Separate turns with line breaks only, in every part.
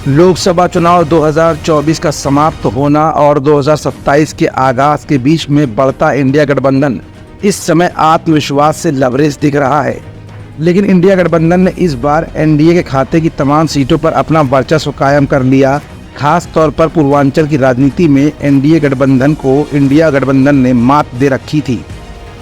लोकसभा चुनाव 2024 का समाप्त होना और 2027 के आगाज के बीच में बढ़ता इंडिया गठबंधन इस समय आत्मविश्वास से लबरेज दिख रहा है। लेकिन इंडिया गठबंधन ने इस बार एनडीए के खाते की तमाम सीटों पर अपना वर्चस्व कायम कर लिया। खास तौर पर पूर्वांचल की राजनीति में एनडीए गठबंधन को इंडिया गठबंधन ने मात दे रखी थी।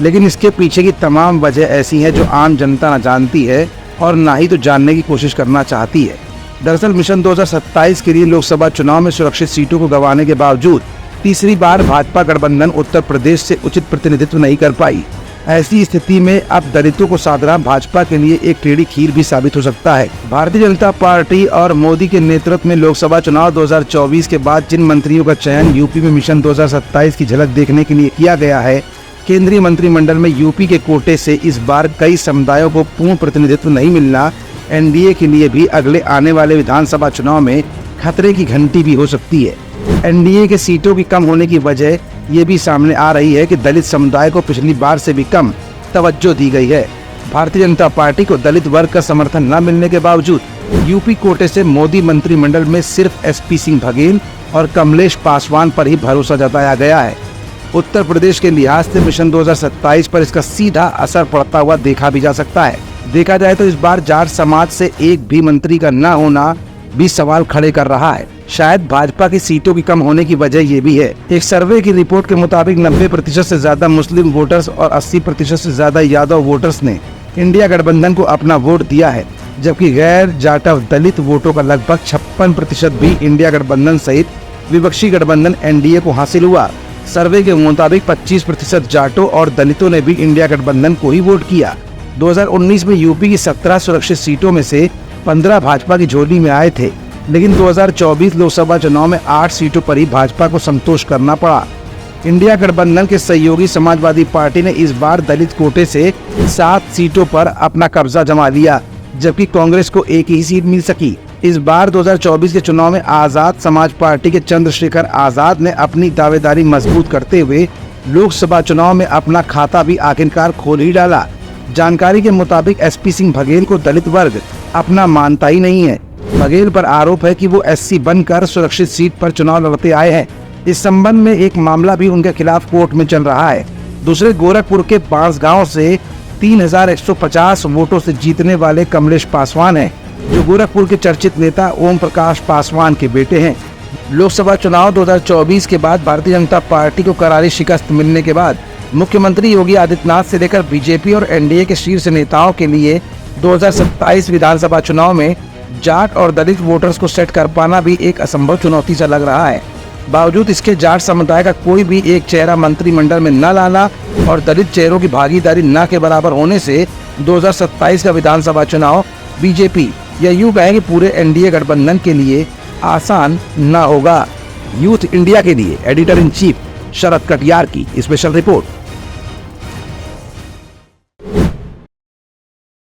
लेकिन इसके पीछे की तमाम वजह ऐसी है जो आम जनता न जानती है और ना ही तो जानने की कोशिश करना चाहती है। दरअसल मिशन 2027 के लिए लोकसभा चुनाव में सुरक्षित सीटों को गंवाने के बावजूद तीसरी बार भाजपा गठबंधन उत्तर प्रदेश से उचित प्रतिनिधित्व नहीं कर पाई। ऐसी स्थिति में अब दलितों को साधना भाजपा के लिए एक टेढ़ी खीर भी साबित हो सकता है। भारतीय जनता पार्टी और मोदी के नेतृत्व में लोकसभा चुनाव 2024 के बाद जिन मंत्रियों का चयन यूपी में मिशन 2027 की झलक देखने के लिए किया गया है, केंद्रीय मंत्रिमंडल में यूपी के कोटे से इस बार कई समुदायों को पूर्ण प्रतिनिधित्व नहीं मिलना एनडीए के लिए भी अगले आने वाले विधानसभा चुनाव में खतरे की घंटी भी हो सकती है। एनडीए के सीटों की कम होने की वजह ये भी सामने आ रही है कि दलित समुदाय को पिछली बार से भी कम तवज्जो दी गई है। भारतीय जनता पार्टी को दलित वर्ग का समर्थन न मिलने के बावजूद यूपी कोटे से मोदी मंत्रिमंडल में सिर्फ एसपी सिंह बघेल और कमलेश पासवान पर ही भरोसा जताया गया है। उत्तर प्रदेश के लिहाज से मिशन 2027 पर इसका सीधा असर पड़ता हुआ देखा भी जा सकता है। देखा जाए तो इस बार जाट समाज से एक भी मंत्री का न होना भी सवाल खड़े कर रहा है। शायद भाजपा की सीटों की कम होने की वजह ये भी है। एक सर्वे की रिपोर्ट के मुताबिक 90% से ज्यादा मुस्लिम वोटर्स और 80% से ज्यादा यादव वोटर्स ने इंडिया गठबंधन को अपना वोट दिया है, जबकि गैर जाटव दलित वोटों का लगभग 56% भी इंडिया गठबंधन सहित विपक्षी गठबंधन एनडीए को हासिल हुआ। सर्वे के मुताबिक 25% जाटों और दलितों ने भी इंडिया गठबंधन को ही वोट किया। 2019 में यूपी की 17 सुरक्षित सीटों में से 15 भाजपा की झोली में आए थे, लेकिन 2024 लोकसभा चुनाव में 8 सीटों पर ही भाजपा को संतोष करना पड़ा। इंडिया गठबंधन के सहयोगी समाजवादी पार्टी ने इस बार दलित कोटे से 7 सीटों पर अपना कब्जा जमा लिया, जबकि कांग्रेस को एक ही सीट मिल सकी। इस बार 2024 के चुनाव में आजाद समाज पार्टी के चंद्रशेखर आजाद ने अपनी दावेदारी मजबूत करते हुए लोकसभा चुनाव में अपना खाता भी आखिरकार खोल ही डाला। जानकारी के मुताबिक एसपी सिंह बघेल को दलित वर्ग अपना मानता ही नहीं है। बघेल पर आरोप है कि वो एससी बनकर सुरक्षित सीट पर चुनाव लड़ते आए हैं। इस संबंध में एक मामला भी उनके खिलाफ कोर्ट में चल रहा है। दूसरे गोरखपुर के बांसगांव से 3150 वोटों से जीतने वाले कमलेश पासवान हैं, जो गोरखपुर के चर्चित नेता ओम प्रकाश पासवान के बेटे हैं। लोकसभा चुनाव 2024 के बाद भारतीय जनता पार्टी को करारी शिकस्त मिलने के बाद मुख्यमंत्री योगी आदित्यनाथ से लेकर बीजेपी और एनडीए के शीर्ष नेताओं के लिए 2027 विधानसभा चुनाव में जाट और दलित वोटर्स को सेट कर पाना भी एक असंभव चुनौती सा लग रहा है। बावजूद इसके जाट समुदाय का कोई भी एक चेहरा मंत्रिमंडल में न लाना और दलित चेहरों की भागीदारी न के बराबर होने से 2027 का विधानसभा चुनाव बीजेपी या यूं कहें कि पूरे एनडीए गठबंधन के लिए आसान न होगा। यूथ इंडिया के लिए एडिटर इन चीफ शरद कटियार की स्पेशल रिपोर्ट।